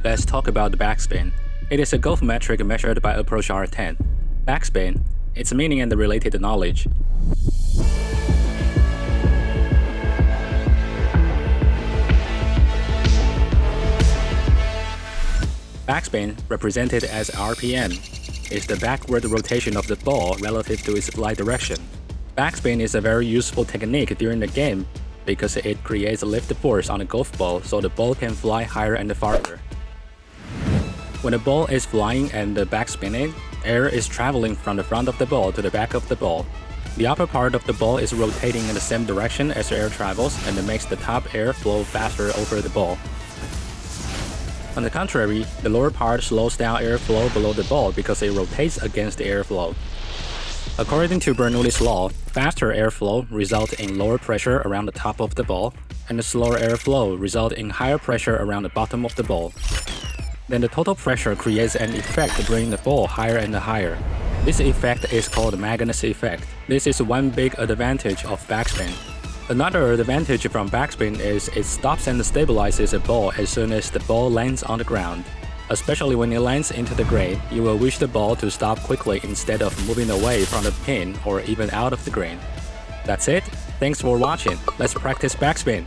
Let's talk about the backspin. It is a golf metric measured by Approach R10. Backspin, its meaning and the related knowledge. Backspin, represented as RPM, is the backward rotation of the ball relative to its flight direction. Backspin is a very useful technique during the game because it creates lift force on the golf ball so the ball can fly higher and farther. When the ball is flying and backspinning, air is traveling from the front of the ball to the back of the ball. The upper part of the ball is rotating in the same direction as the air travels and it makes the top air flow faster over the ball. On the contrary, the lower part slows down airflow below the ball because it rotates against the airflow. According to Bernoulli's law, faster airflow results in lower pressure around the top of the ball, and the slower airflow results in higher pressure around the bottom of the ball. Then the total pressure creates an effect bringing the ball higher and higher. This effect is called the Magnus effect. This is one big advantage of backspin. Another advantage from backspin is it stops and stabilizes the ball as soon as the ball lands on the ground. Especially when it lands into the green, you will wish the ball to stop quickly instead of moving away from the pin or even out of the green. That's it. Thanks for watching. Let's practice backspin.